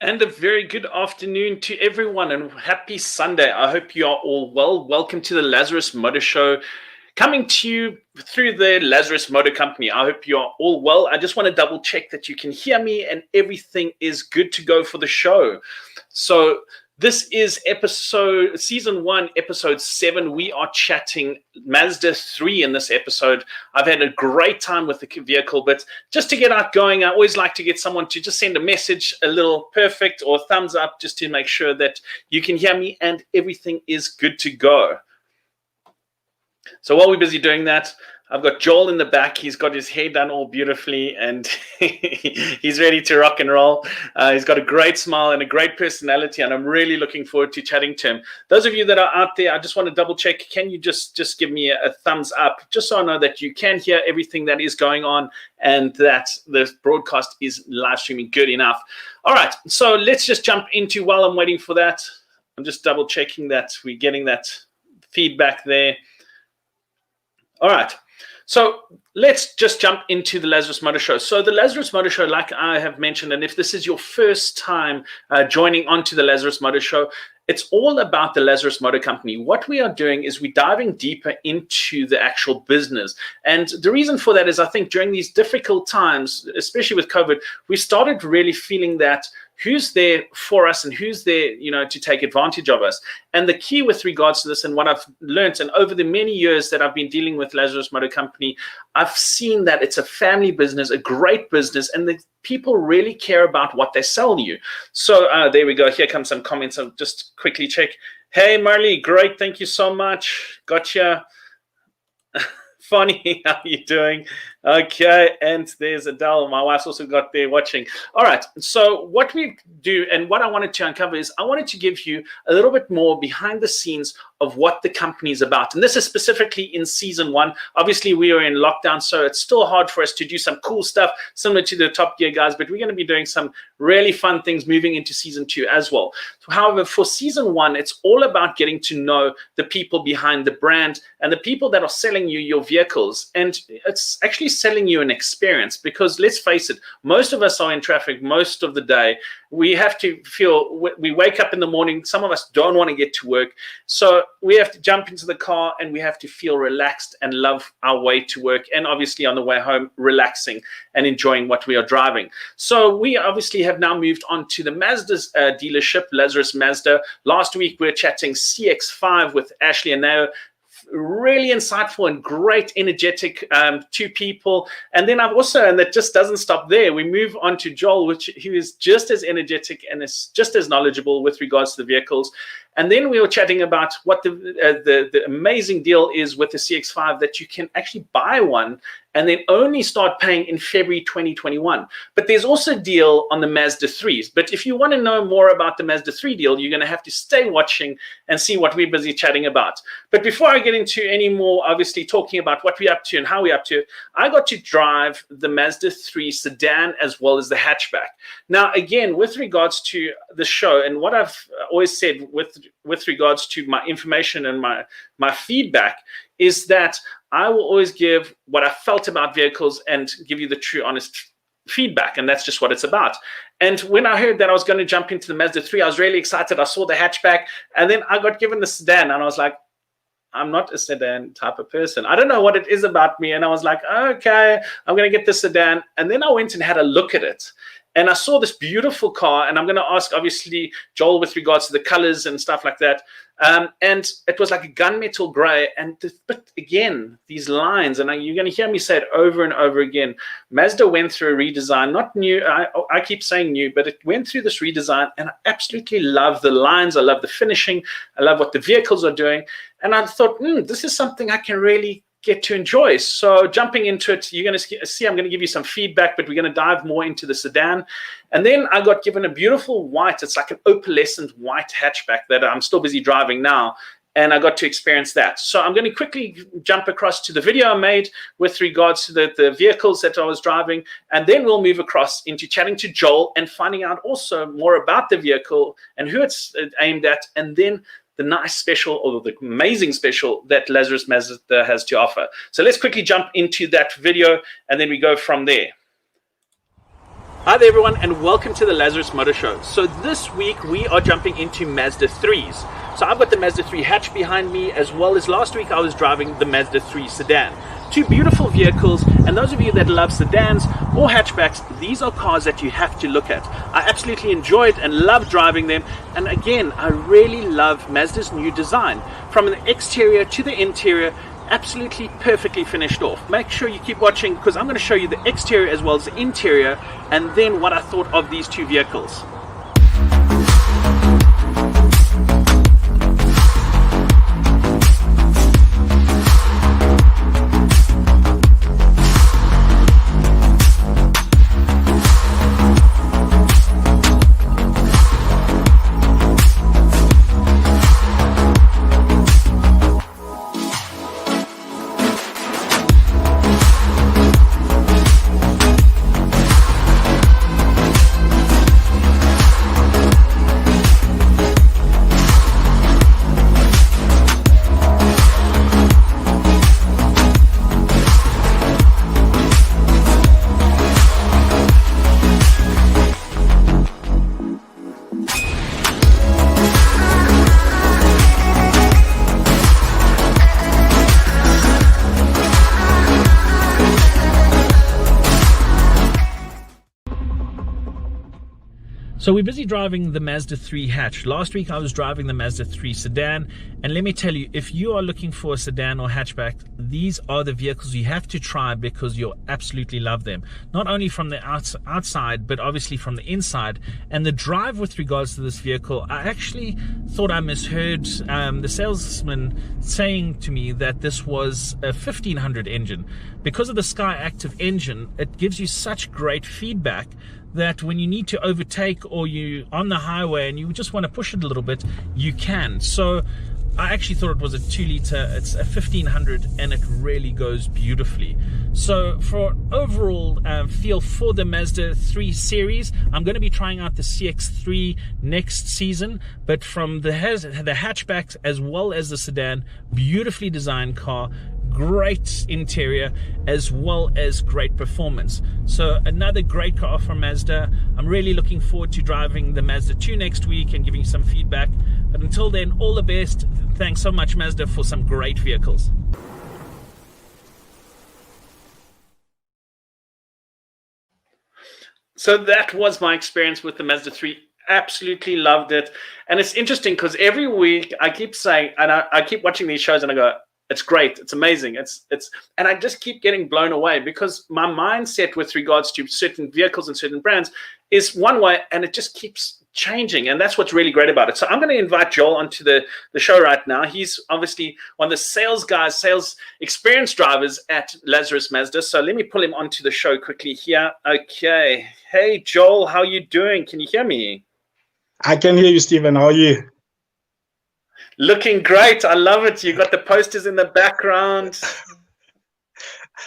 And a very good afternoon to everyone and happy Sunday. I hope you are all well. Welcome to the Lazarus Motor Show, coming to you through the Lazarus Motor Company. I hope you are all well. I just want to double check that you can hear me and everything is good to go for the show. So this is season 1, episode 7. We are chatting Mazda 3 in this episode. I've had a great time with the vehicle, but just to get out going, I always like to get someone to just send a message, a little perfect or thumbs up, just to make sure that you can hear me and everything is good to go. So while we're busy doing that, I've got Joel in the back. He's got his hair done all beautifully and he's ready to rock and roll. He's got a great smile and a great personality, and I'm really looking forward to chatting to him. Those of you that are out there, I just want to double check. Can you just give me a thumbs up, just so I know that you can hear everything that is going on and that the broadcast is live streaming good enough. All right, so let's just jump into, while I'm waiting for that, I'm just double checking that we're getting that feedback there. All right. So let's just jump into the Lazarus Motor Show. So the Lazarus Motor Show, like I have mentioned, and if this is your first time joining onto the Lazarus Motor Show, it's all about the Lazarus Motor Company. What we are doing is we're diving deeper into the actual business. And the reason for that is I think during these difficult times, especially with COVID, we started really feeling that who's there for us and who's there, to take advantage of us. And the key with regards to this, and what I've learned, and over the many years that I've been dealing with Lazarus Motor Company, I've seen that it's a family business, a great business, and the people really care about what they sell you. So there we go. Here comes some comments. I'll just quickly check. Hey, Marley, great. Thank you so much. Gotcha. Funny, how you doing? Okay, and there's Adele. My wife's also got there watching. All right, so what we do and what I wanted to uncover is I wanted to give you a little bit more behind the scenes of what the company is about. And this is specifically in season 1. Obviously, we are in lockdown, so it's still hard for us to do some cool stuff similar to the Top Gear guys, but we're going to be doing some really fun things moving into season 2 as well. So, however, for season 1, it's all about getting to know the people behind the brand and the people that are selling you your vehicles. And it's actually selling you an experience, because let's face it, most of us are in traffic most of the day. We have to feel, we wake up in the morning, some of us don't want to get to work, so we have to jump into the car and we have to feel relaxed and love our way to work, and obviously on the way home relaxing and enjoying what we are driving. So we obviously have now moved on to the Mazda's dealership, Lazarus Mazda. Last week we were chatting CX-5 with Ashley and Nao. Really insightful and great, energetic two people. And then I've also, and that just doesn't stop there, we move on to Joel, who is just as energetic and is just as knowledgeable with regards to the vehicles. And then we were chatting about what the amazing deal is with the CX-5, that you can actually buy one and then only start paying in February 2021. But there's also a deal on the Mazda 3s. But if you want to know more about the Mazda 3 deal, you're going to have to stay watching and see what we're busy chatting about. But before I get into any more, obviously, talking about what we're up to and how we're up to, I got to drive the Mazda 3 sedan as well as the hatchback. Now, again, with regards to the show, and what I've always said with regards to my information and my feedback, is that I will always give what I felt about vehicles and give you the true, honest feedback. And that's just what it's about. And when I heard that I was going to jump into the Mazda 3, I was really excited. I saw the hatchback, and then I got given the sedan, and I was like, I'm not a sedan type of person. I don't know what it is about me. And I was like, okay, I'm going to get the sedan. And then I went and had a look at it. And I saw this beautiful car, and I'm going to ask, obviously, Joel with regards to the colors and stuff like that. And it was like a gunmetal gray. But again, these lines, and you're going to hear me say it over and over again, Mazda went through a redesign, not new. I keep saying new, but it went through this redesign, and I absolutely love the lines. I love the finishing. I love what the vehicles are doing. And I thought, this is something I can really get to enjoy. So jumping into it, you're going to see I'm going to give you some feedback, but we're going to dive more into the sedan. And then I got given a beautiful white, it's like an opalescent white hatchback that I'm still busy driving now, and I got to experience that. So I'm going to quickly jump across to the video I made with regards to the vehicles that I was driving, and then we'll move across into chatting to Joel and finding out also more about the vehicle and who it's aimed at, and then the nice special, or the amazing special that Lazarus Mazda has to offer. So let's quickly jump into that video, and then we go from there. Hi there everyone and welcome to the Lazarus Motor Show. So this week we are jumping into Mazda 3s. So I've got the Mazda 3 hatch behind me, as well as last week I was driving the Mazda 3 sedan. Two beautiful vehicles, and those of you that love sedans or hatchbacks, these are cars that you have to look at. I absolutely enjoyed and loved driving them, and again, I really love Mazda's new design. From the exterior to the interior, absolutely perfectly finished off. Make sure you keep watching because I'm going to show you the exterior as well as the interior, and then what I thought of these two vehicles. So we're busy driving the Mazda 3 hatch. Last week I was driving the Mazda 3 sedan, and let me tell you, if you are looking for a sedan or hatchback, these are the vehicles you have to try because you'll absolutely love them. Not only from the outside, but obviously from the inside. And the drive with regards to this vehicle, I actually thought I misheard the salesman saying to me that this was a 1500 engine. Because of the Sky Active engine, it gives you such great feedback that when you need to overtake or you on the highway and you just want to push it a little bit, you can. So I actually thought it was a 2-liter. It's a 1500 and it really goes beautifully. So for overall feel for the Mazda 3 series, I'm going to be trying out the CX-3 next season, but from the hatchbacks as well as the sedan, beautifully designed car, great interior as well as great performance. So another great car from Mazda. I'm really looking forward to driving the Mazda 2 next week and giving you some feedback. But until then, all the best. Thanks so much, Mazda, for some great vehicles. So that was my experience with the Mazda 3. Absolutely loved it. And it's interesting because every week I keep saying, and I keep watching these shows and I go, it's great, it's amazing, and I just keep getting blown away because my mindset with regards to certain vehicles and certain brands is one way, and it just keeps changing, and that's what's really great about it. So I'm going to invite Joel onto the show right now. He's obviously one of the sales guys, sales experience drivers at Lazarus Mazda. So let me pull him onto the show quickly here. Okay. Hey, Joel, how are you doing? Can you hear me? I can hear you, Stephen. How are you? Looking great. I love it. You got the posters in the background.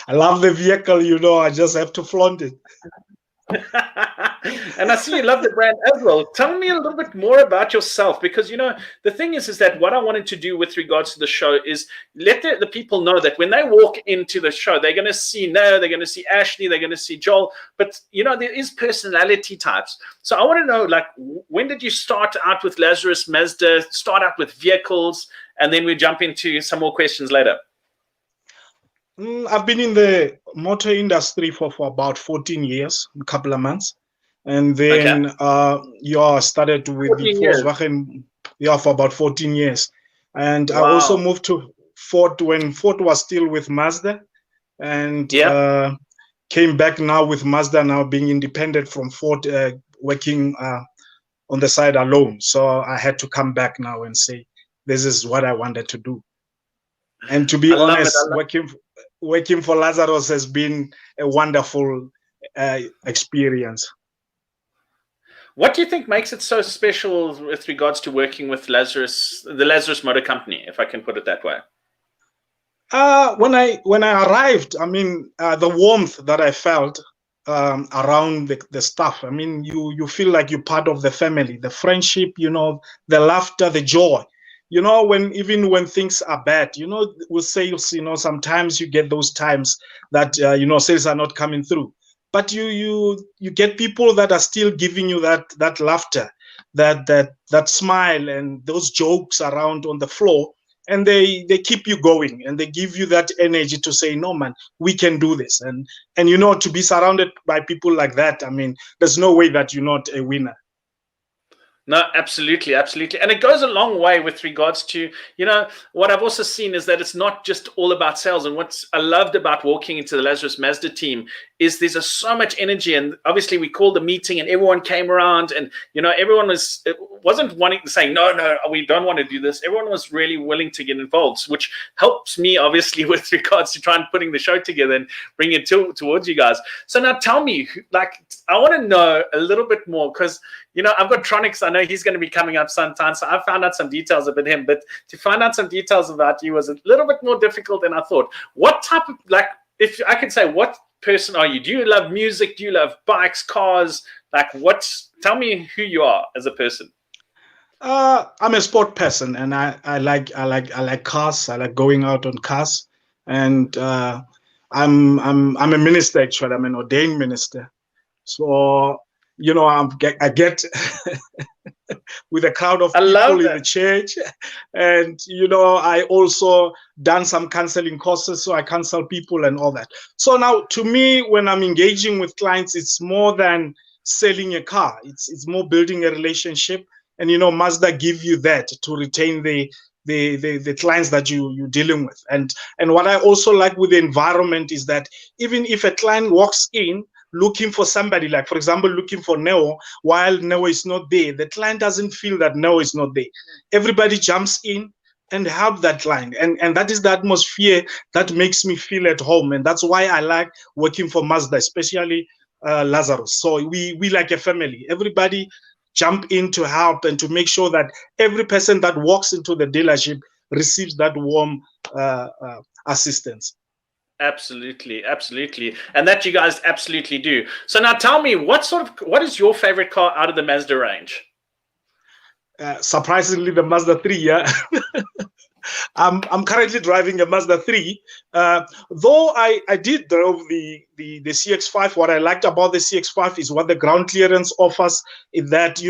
I love the vehicle, you know. I just have to flaunt it. And I see you love the brand as well. Tell me a little bit more about yourself, because you know the thing is that what I wanted to do with regards to the show is let the people know that when they walk into the show, they're going to see Noah, they're going to see Ashley, they're going to see Joel, but you know there is personality types. So I want to know, like, when did you start out with Lazarus Mazda, start out with vehicles, and then we jump into some more questions later. I've been in the motor industry for about 14 years, a couple of months. And then started with the Volkswagen for about 14 years. And wow. I also moved to Ford when Ford was still with Mazda. And came back now with Mazda, now being independent from Ford, working on the side alone. So I had to come back now and say, this is what I wanted to do. And to be honest, working for Lazarus has been a wonderful experience. What do you think makes it so special with regards to working with Lazarus, the Lazarus Motor Company, if I can put it that way? When I arrived, I mean, the warmth that I felt around the staff. I mean, you feel like you're part of the family, the friendship, you know, the laughter, the joy. You know, even when things are bad, you know, with sales, you know, sometimes you get those times that, you know, sales are not coming through. but you get people that are still giving you that laughter, that smile, and those jokes around on the floor, and they keep you going, and they give you that energy to say, no man, we can do this. And to be surrounded by people like that, I mean, there's no way that you're not a winner. No, absolutely, absolutely. And it goes a long way with regards to, what I've also seen is that it's not just all about sales. And what I loved about walking into the Lazarus Mazda team is there's so much energy. And obviously we called the meeting and everyone came around, and, everyone wasn't wanting to say, no, we don't want to do this. Everyone was really willing to get involved, which helps me obviously with regards to trying putting the show together and bring it towards you guys. So now tell me, I want to know a little bit more, because I've got Tronics. I know he's going to be coming up sometime, so I found out some details about him. But to find out some details about you was a little bit more difficult than I thought. What type of, if I could say, what person are you? Do you love music? Do you love bikes, cars? Tell me who you are as a person. I'm a sport person, and I like cars. I like going out on cars, and I'm a minister actually. I'm an ordained minister, so. I get with a crowd of people in the church, and I also done some counseling courses, so I counsel people and all that. So now, to me, when I'm engaging with clients, it's more than selling a car. It's more building a relationship, and Mazda give you that to retain the clients that you're dealing with. And what I also like with the environment is that even if a client walks in looking for somebody, like for example looking for Neo, while Neo is not there, the client doesn't feel that Neo is not there. Everybody jumps in and help that client, and that is the atmosphere that makes me feel at home. And that's why I like working for Mazda, especially Lazarus. So we like a family. Everybody jump in to help and to make sure that every person that walks into the dealership receives that warm assistance. Absolutely, absolutely. And that you guys absolutely do. So now tell me, what is your favorite car out of the Mazda range? Surprisingly, the Mazda 3, yeah. I'm currently driving a Mazda 3. Though I did drive the CX-5. What I liked about the CX-5 is what the ground clearance offers, is that,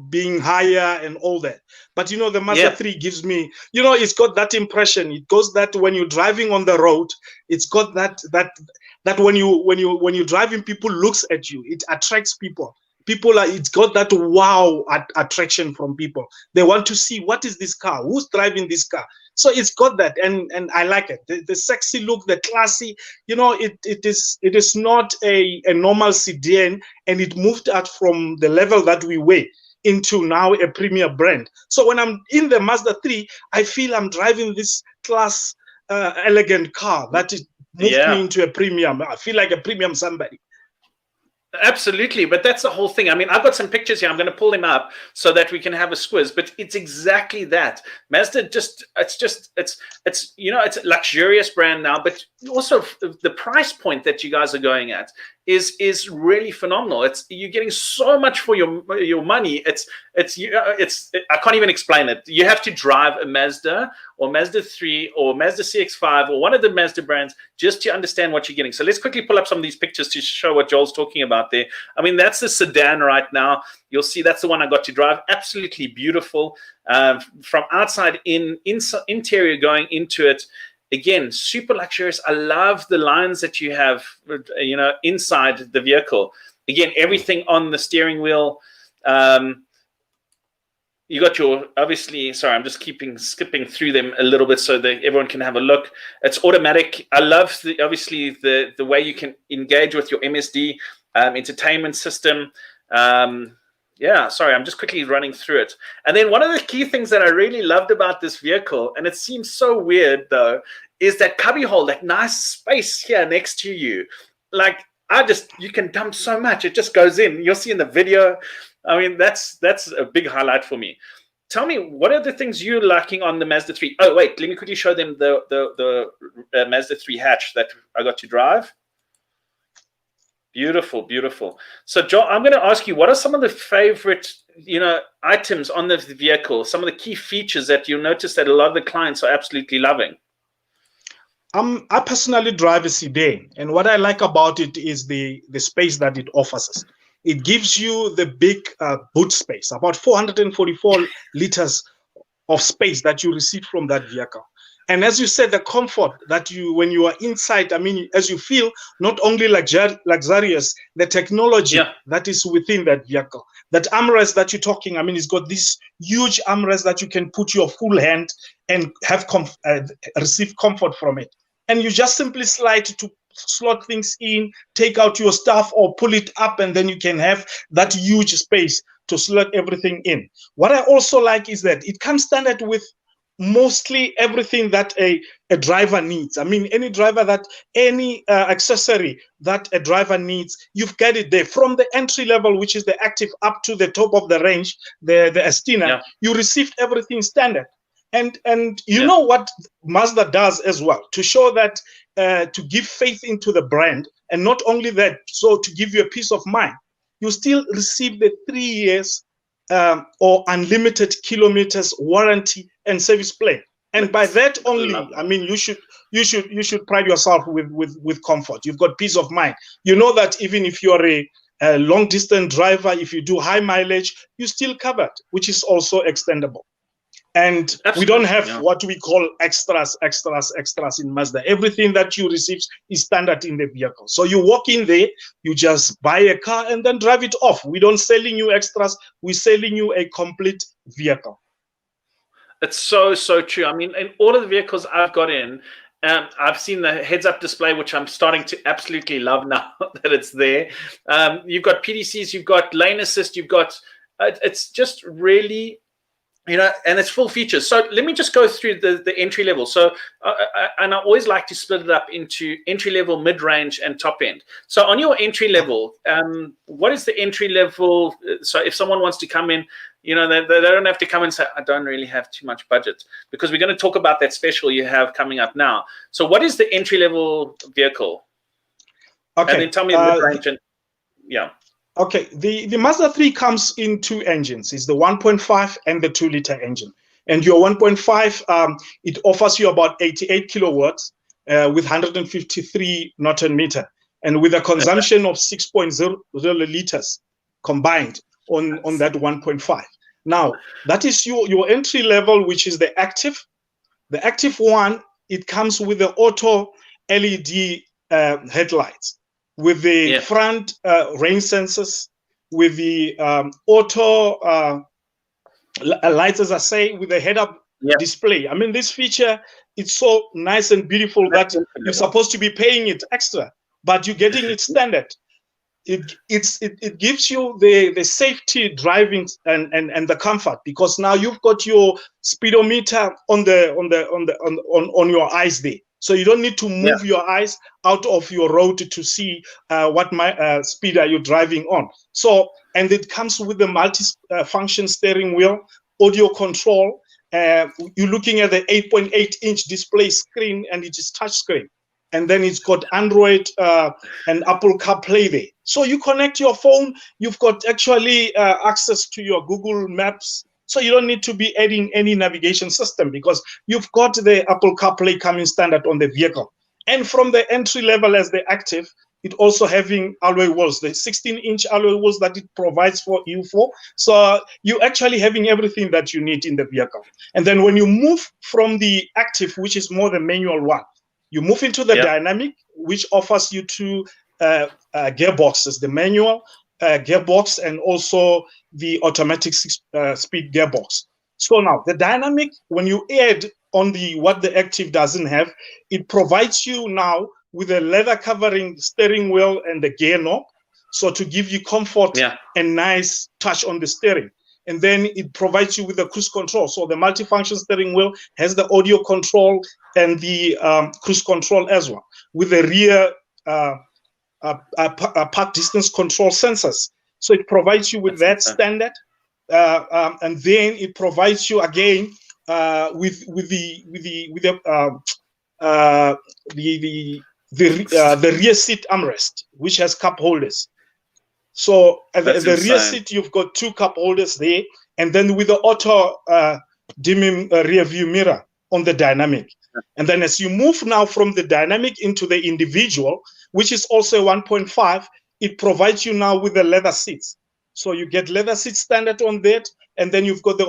being higher and all that. But, the Mazda 3 gives me, it's got that impression. It goes that when you're driving on the road, it's got that when you're driving, people looks at you. It attracts people. It's got that wow attraction from people. They want to see, what is this car? Who's driving this car? So it's got that, and I like it. The sexy look, the classy, it is not a normal sedan, and it moved out from the level that we were into now a premier brand. So when I'm in the Mazda 3, I feel I'm driving this class, elegant car that it moved me into a premium. I feel like a premium somebody. Absolutely, but that's the whole thing. I mean, I've got some pictures here. I'm going to pull them up so that we can have a squiz. But it's exactly that. Mazda it's a luxurious brand now, but also the price point that you guys are going at is really phenomenal. You're getting so much for your money. I can't even explain it. You have to drive a Mazda or Mazda 3 or Mazda CX-5 or one of the Mazda brands just to understand what you're getting. So let's quickly pull up some of these pictures to show what Joel's talking about there. I mean, that's the sedan right now. You'll see that's the one I got to drive. Absolutely beautiful. From outside interior going into it. Again, super luxurious. I love the lines that you have, inside the vehicle. Again, everything on the steering wheel. You got your, obviously, sorry, I'm just skipping through them a little bit so that everyone can have a look. It's automatic. I love, the way you can engage with your MSD entertainment system. Sorry, I'm just quickly running through it. And then one of the key things that I really loved about this vehicle, and it seems so weird though, is that cubby hole, that nice space here next to you. You can dump so much. It just goes in. You'll see in the video. I mean, that's a big highlight for me. Tell me, what are the things you're liking on the Mazda 3? Oh, wait, let me quickly show them the Mazda 3 hatch that I got to drive. Beautiful, beautiful. So, Joel, I'm going to ask you, what are some of the favorite, items on the vehicle? Some of the key features that you'll notice that a lot of the clients are absolutely loving. I personally drive a sedan, and what I like about it is the space that it offers us. It gives you the big boot space, about 444 liters of space that you receive from that vehicle. And as you said, the comfort that when you are inside, I mean, as you feel, not only luxurious, the technology that is within that vehicle. That armrest that you're talking, I mean, it's got this huge armrest that you can put your full hand and have receive comfort from it. And you just simply slide to slot things in, take out your stuff or pull it up, and then you can have that huge space to slot everything in. What I also like is that it comes standard with mostly everything that a driver needs. I mean, any accessory that a driver needs, you've got it there. From the entry level, which is the active, up to the top of the range, the Estina, you received everything standard. And you know what Mazda does as well, to show that, to give faith into the brand, and not only that, so to give you a peace of mind, you still receive the 3 years or unlimited kilometers warranty and service plan. And by that only, I mean, you should pride yourself with comfort. You've got peace of mind. You know that even if you're a long distance driver, if you do high mileage, you're still covered, which is also extendable. And absolutely, we don't have what we call extras in Mazda. Everything that you receive is standard in the vehicle. So you walk in there, you just buy a car and then drive it off. We don't selling you extras. We're selling you a complete vehicle. It's so true. I mean, in all of the vehicles I've got in, I've seen the heads-up display, which I'm starting to absolutely love now that it's there. You've got PDCs, you've got lane assist, you've got, it's just really, you know, and it's full features. So let me just go through the entry level. So, and I always like to split it up into entry level, mid range, and top end. So on your entry level, what is the entry level? So if someone wants to come in, you know, they don't have to come and say, I don't really have too much budget, because we're going to talk about that special you have coming up now. So what is the entry level vehicle? Okay. And then tell me the mid range. And okay, the Mazda 3 comes in two engines. It's the 1.5 and the 2-liter engine. And your 1.5, it offers you about 88 kilowatts with 153 Newton meter, and with a consumption of 6.0 liters combined on that 1.5. Now, that is your entry level, which is the active. The active one, it comes with the auto LED headlights, with the front rain sensors, with the auto lights, as I say, with the head-up display. I mean, this feature, it's so nice and beautiful that you're supposed to be paying it extra, but you're getting it standard. It gives you the safety driving and the comfort, because now you've got your speedometer on your eyes there. So you don't need to move your eyes out of your road to see what speed are you driving on. So, and it comes with the multi-function steering wheel, audio control. You're looking at the 8.8-inch display screen, and it is touch screen. And then it's got Android and Apple CarPlay there. So you connect your phone, you've got actually access to your Google Maps. So you don't need to be adding any navigation system, because you've got the Apple CarPlay coming standard on the vehicle. And from the entry level as the active, it also having alloy wheels, the 16-inch alloy wheels that it provides for you for. So you're actually having everything that you need in the vehicle. And then when you move from the active, which is more the manual one, you move into the dynamic, which offers you two gearboxes, the manual gearbox and also the automatic speed gearbox. So now the dynamic, when you add on what the active doesn't have, it provides you now with a leather covering steering wheel and the gear knob, so to give you comfort and nice touch on the steering. And then it provides you with the cruise control. So the multifunction steering wheel has the audio control and the cruise control as well, with the rear park distance control sensors. So it provides you with that standard, and then it provides you again with the rear seat armrest, which has cup holders. So at the rear seat, you've got two cup holders there, and then with the auto dimming rear view mirror, on the dynamic. And then as you move now from the dynamic into the individual, which is also 1.5, it provides you now with the leather seats. So you get leather seat standard on that, and then you've got the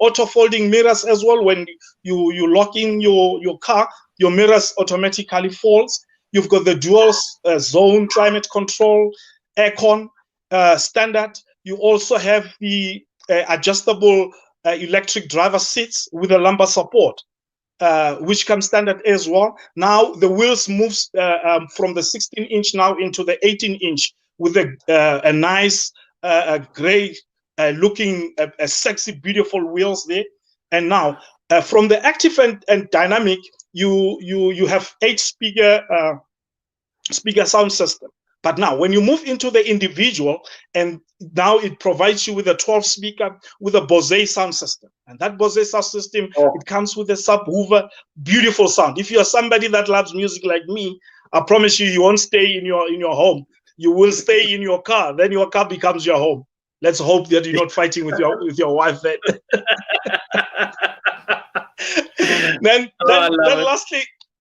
auto folding mirrors as well. When you lock in your car, your mirrors automatically folds. You've got the dual zone climate control, aircon standard. You also have the adjustable electric driver seats with a lumbar support, which comes standard as well. Now the wheels moves from the 16-inch now into the 18-inch with a nice gray looking sexy, beautiful wheels there. And now from the active and dynamic, you have 8-speaker speaker sound system. But now when you move into the individual, and now it provides you with a 12-speaker with a Bose sound system. And that Bose sound system, it comes with a subwoofer, beautiful sound. If you're somebody that loves music like me, I promise you, you won't stay in your home. You will stay in your car. Then your car becomes your home. Let's hope that you're not fighting with your wife then. then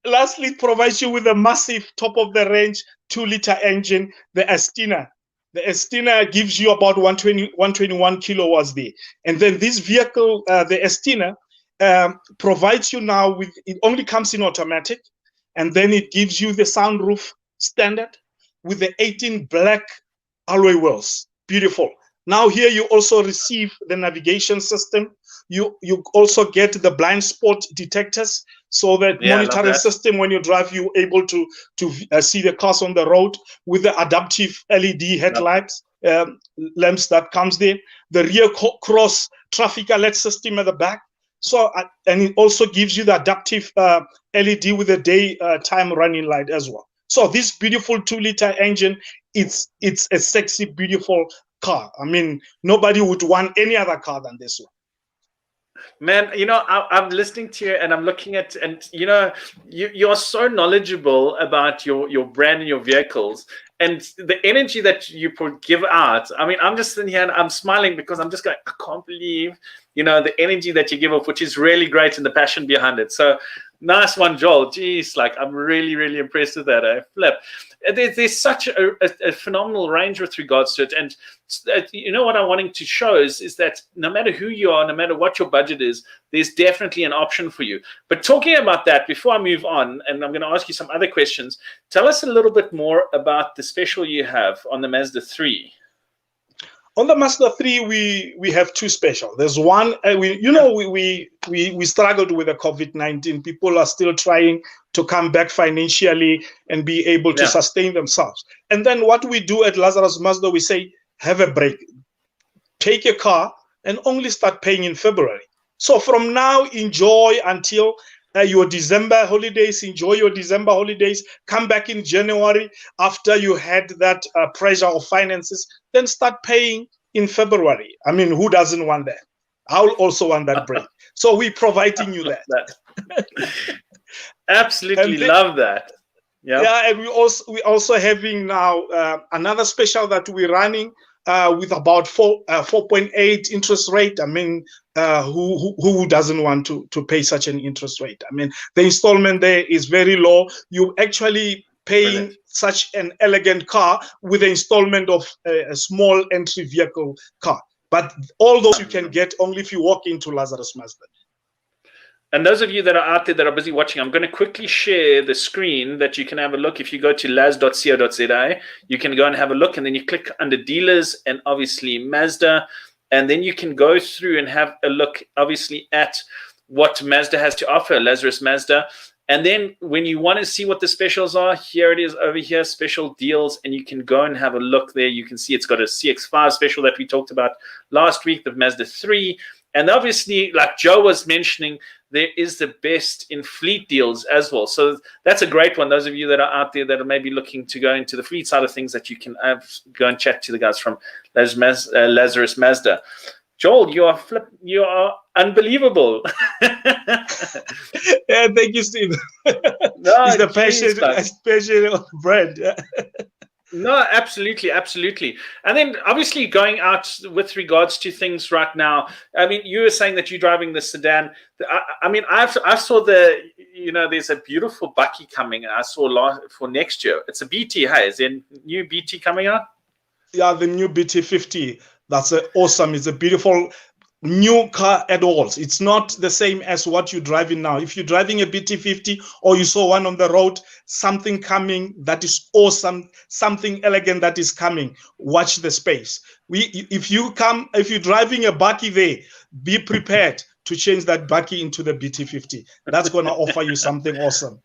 lastly, it provides you with a massive top of the range 2-liter engine, the Estina. The Estina gives you about 121 kilowatts there. And then this vehicle, the Estina, provides you now with, it only comes in automatic, and then it gives you the sunroof standard with the 18 black alloy wheels. Beautiful. Now here you also receive the navigation system. You also get the blind spot detectors, so that monitoring system when you drive, you're able to see the cars on the road with the adaptive LED headlights, lamps that comes there. The rear cross traffic alert system at the back. So and it also gives you the adaptive LED with the daytime running light as well. So this beautiful 2-liter engine, it's a sexy, beautiful car. I mean, nobody would want any other car than this one. Man, you know, I'm listening to you and I'm looking at, and you know, you're so knowledgeable about your brand and your vehicles and the energy that you give out. I mean, I'm just sitting here and I'm smiling because I'm just going, I can't believe, you know, the energy that you give off, which is really great, and the passion behind it. So nice one, Joel. Jeez, like I'm really, really impressed with that. Flip. There's such a phenomenal range with regards to it. And you know what I'm wanting to show is that no matter who you are, no matter what your budget is, there's definitely an option for you. But talking about that, before I move on, and I'm going to ask you some other questions, tell us a little bit more about the special you have on the Mazda 3. On the Mazda 3, we have 2 special. There's one, we struggled with the COVID-19. People are still trying to come back financially and be able to sustain themselves. And then what we do at Lazarus Mazda, we say, have a break. Take your car and only start paying in February. So from now, enjoy until your December holidays. Enjoy your December holidays. Come back in January after you had that pressure of finances. Then start paying in February. I mean, who doesn't want that? I'll also want that break. So we're providing you that. Absolutely love that. Yeah, and we also having now another special that we're running with about 4.8 interest rate. I mean, who doesn't want to pay such an interest rate? I mean, the installment there is very low. You actually paying such an elegant car with the installment of a small entry vehicle car. But all those you can get only if you walk into Lazarus Mazda. And those of you that are out there that are busy watching, I'm going to quickly share the screen that you can have a look. If you go to laz.co.za, you can go and have a look, and then you click under dealers and obviously Mazda, and then you can go through and have a look obviously at what Mazda has to offer, Lazarus Mazda. And then when you want to see what the specials are, here it is over here, special deals, and you can go and have a look there. You can see it's got a CX-5 special that we talked about last week, the Mazda 3. And obviously, like Joe was mentioning, there is the best in fleet deals as well. So that's a great one. Those of you that are out there that are maybe looking to go into the fleet side of things, that you can go and chat to the guys from Lazarus Mazda. Joel, you are unbelievable. Yeah, thank you, Steve. No, it's the passion of brand. No, absolutely, absolutely. And then obviously going out with regards to things right now. I mean, you were saying that you're driving the sedan. I mean, I saw there's a beautiful Bucky coming. I saw for next year. It's a BT. Hey, is there a new BT coming out? Yeah, the new BT50. That's awesome. It's a beautiful new car at all. It's not the same as what you're driving now. If you're driving a BT50 or you saw one on the road, something coming that is awesome, something elegant that is coming, watch the space. If you're driving a Bucky there, be prepared to change that Bucky into the BT50. That's going to offer you something awesome.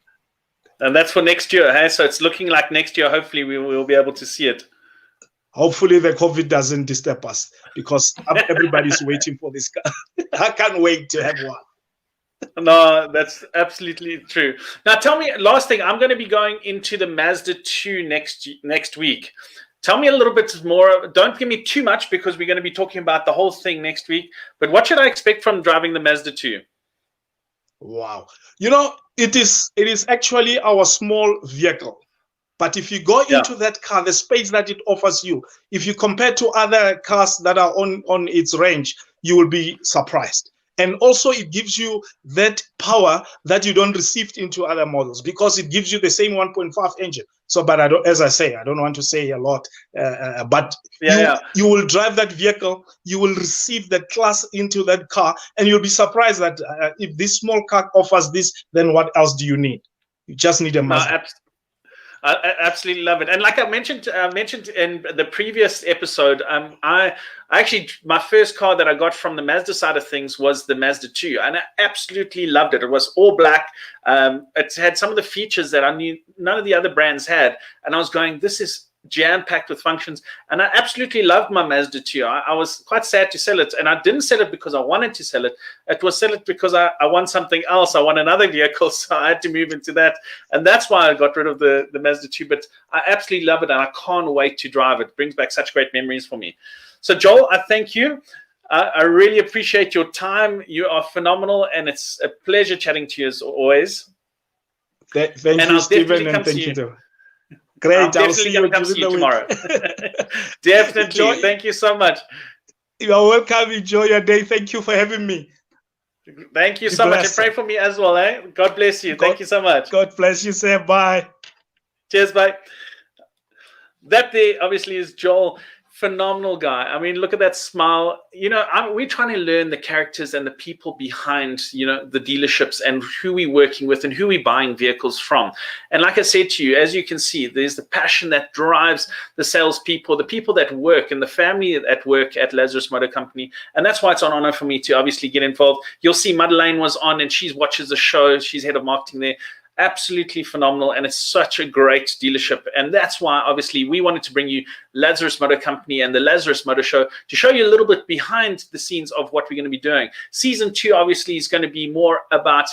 And that's for next year, hey? So it's looking like next year, hopefully we will be able to see it. Hopefully the COVID doesn't disturb us, because everybody's waiting for this car. I can't wait to have one. No, that's absolutely true. Now tell me, last thing, I'm going to be going into the Mazda 2 next week. Tell me a little bit more. Don't give me too much, because we're going to be talking about the whole thing next week. But what should I expect from driving the Mazda 2? Wow. You know, it is actually our small vehicle. But if you go into that car, the space that it offers you, if you compare to other cars that are on its range, you will be surprised. And also it gives you that power that you don't receive into other models, because it gives you the same 1.5 engine. So, but I don't want to say a lot, but you will drive that vehicle, you will receive that class into that car, and you'll be surprised that if this small car offers this, then what else do you need? You just need a Mazda. I absolutely love it. And like I mentioned in the previous episode, I actually, my first car that I got from the Mazda side of things was the Mazda 2, and I absolutely loved it. It was all black. It had some of the features that I knew none of the other brands had, and I was going, this is jam-packed with functions, and I absolutely loved my Mazda 2. I was quite sad to sell it, and I didn't sell it because I wanted to sell it. It was sell it because I want something else. I want another vehicle, so I had to move into that, and that's why I got rid of the Mazda 2. But I absolutely love it, and I can't wait to drive it. It brings back such great memories for me. So Joel, I thank you. I really appreciate your time. You are phenomenal, and it's a pleasure chatting to you as always. Thank you, Stephen, and thank you too. Great. I'm definitely going to come see you tomorrow. Definitely. Thank you so much. You are welcome. Enjoy your day. Thank you for having me. Thank you so much. And pray for me as well. God bless you. Thank you so much. God bless you, sir. Bye. Cheers. Bye. That there obviously is Joel. Phenomenal guy. I mean, look at that smile. You know, we're trying to learn the characters and the people behind, the dealerships and who we're working with and who we're buying vehicles from. And like I said to you, as you can see, there's the passion that drives the salespeople, the people that work, and the family that work at Lazarus Motor Company. And that's why it's an honor for me to obviously get involved. You'll see Madeleine was on, and she watches the show. She's head of marketing there. Absolutely phenomenal, and it's such a great dealership, and that's why obviously we wanted to bring you Lazarus Motor Company and the Lazarus Motor Show to show you a little bit behind the scenes of what we're going to be doing. Season 2 obviously is going to be more about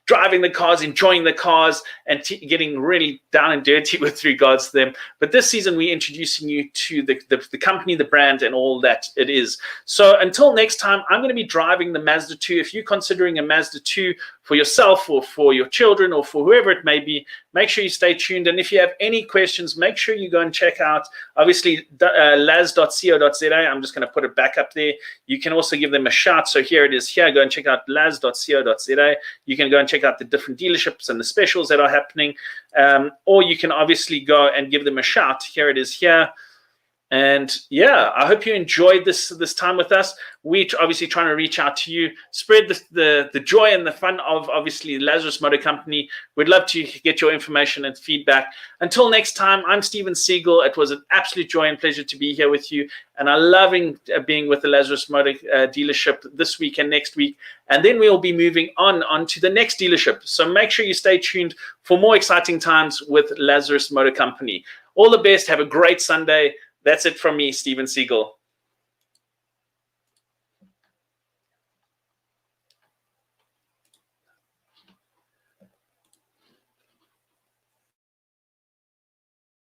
driving the cars, enjoying the cars, and getting really down and dirty with regards to them. But this season, we're introducing you to the company, the brand, and all that it is. So until next time, I'm going to be driving the Mazda 2. If you're considering a Mazda 2 for yourself or for your children or for whoever it may be, make sure you stay tuned. And if you have any questions, make sure you go and check out, obviously, laz.co.za. I'm just going to put it back up there. You can also give them a shout. So here it is here. Go and check out laz.co.za. You can go and check out the different dealerships and the specials that are happening. Or you can obviously go and give them a shout. Here it is here. And yeah, I hope you enjoyed this time with us. We're obviously trying to reach out to you, spread the joy and the fun of obviously Lazarus Motor Company. We'd love to get your information and feedback. Until next time, I'm Stephen Siegel. It was an absolute joy and pleasure to be here with you. And I'm loving being with the Lazarus Motor dealership this week and next week. And then we'll be moving on to the next dealership. So make sure you stay tuned for more exciting times with Lazarus Motor Company. All the best. Have a great Sunday. That's it from me, Stephen Siegel.